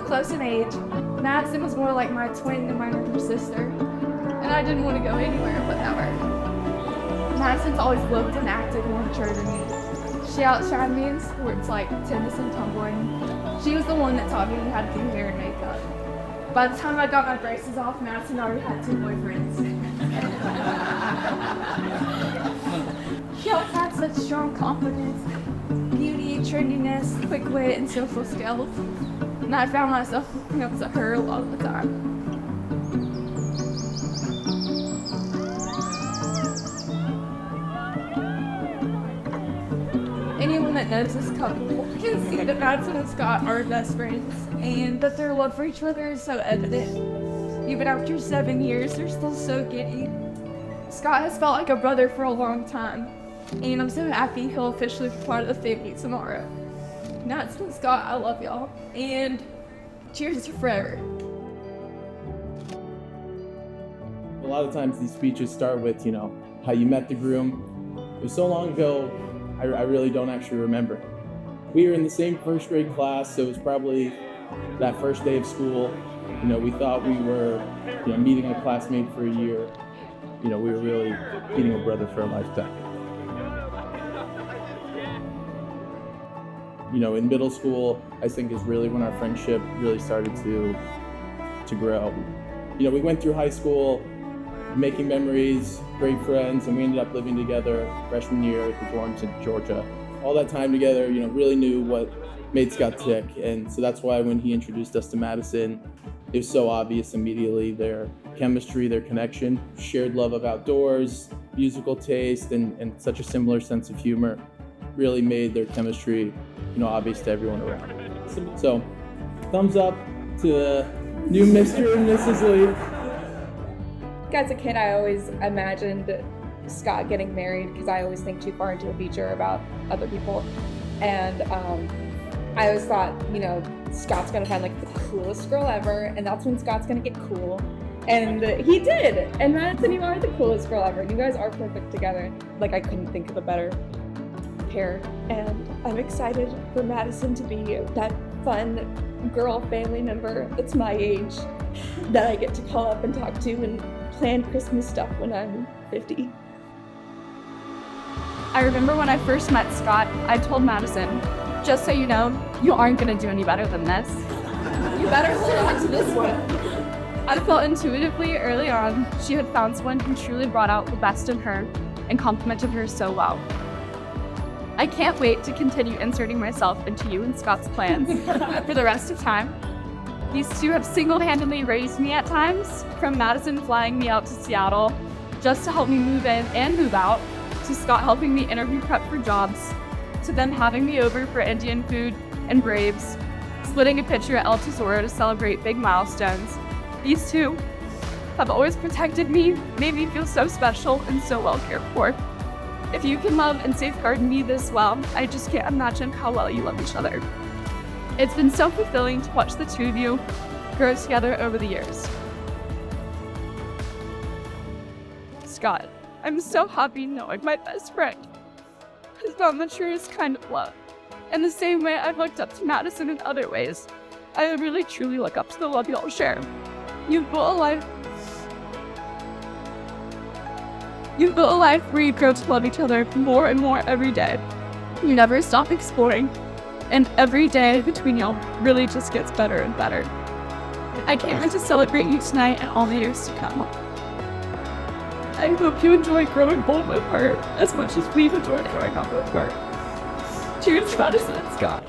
close in age. Madison was more like my twin than my older sister, and I didn't want to go anywhere without her. Madison's always looked and acted more mature than me. She outshined me in sports like tennis and tumbling. She was the one that taught me how to do hair and makeup. By the time I got my braces off, Madison already had 2 boyfriends. She always had such strong confidence, beauty, trendiness, quick wit, and social skills. And I found myself looking up to her a lot of the time. Anyone that knows this couple can see that Madison and Scott are best friends, and that their love for each other is so evident. Even after 7 years, they're still so giddy. Scott has felt like a brother for a long time, and I'm so happy he'll officially be part of the family tomorrow. Madison and Scott, I love y'all, and cheers to forever. A lot of times these speeches start with, how you met the groom. It was so long ago, I really don't actually remember. We were in the same first grade class, so it was probably that first day of school. We thought we were, meeting a classmate for a year. We were really meeting a brother for a lifetime. In middle school, I think is really when our friendship really started to grow. We went through high school, making memories, great friends, and we ended up living together freshman year at the dorms in Georgia. All that time together, really knew what made Scott tick, and so that's why when he introduced us to Madison, it was so obvious immediately. Their chemistry, their connection, shared love of outdoors, musical taste, and such a similar sense of humor really made their chemistry, obvious to everyone around. So, thumbs up to the new Mr. and Mrs. Lee. As a kid, I always imagined Scott getting married because I always think too far into the future about other people. And I always thought, Scott's gonna find like the coolest girl ever, and that's when Scott's gonna get cool. And he did. And Madison, you are the coolest girl ever. You guys are perfect together. Like, I couldn't think of a better pair. And I'm excited for Madison to be that fun girl family member that's my age that I get to call up and talk to and plan Christmas stuff when I'm 50. I remember when I first met Scott, I told Madison, just so you know, you aren't gonna do any better than this. You better hold on to this one. I felt intuitively early on she had found someone who truly brought out the best in her and complimented her so well. I can't wait to continue inserting myself into you and Scott's plans for the rest of time. These two have single-handedly raised me at times, from Madison flying me out to Seattle just to help me move in and move out, to Scott helping me interview prep for jobs, to them having me over for Indian food and Braves, splitting a picture at El Tesoro to celebrate big milestones. These two have always protected me, made me feel so special and so well cared for. If you can love and safeguard me this well, I just can't imagine how well you love each other. It's been so fulfilling to watch the two of you grow together over the years. Scott, I'm so happy knowing my best friend has found the truest kind of love. In the same way I've looked up to Madison in other ways, I really truly look up to the love y'all share. You've built a life where you grow to love each other more and more every day. You never stop exploring, and every day between y'all really just gets better and better. I can't wait to celebrate you tonight and all the years to come. I hope you enjoy growing old with her as much as we've enjoyed growing up with her. Cheers, Madison and Scott.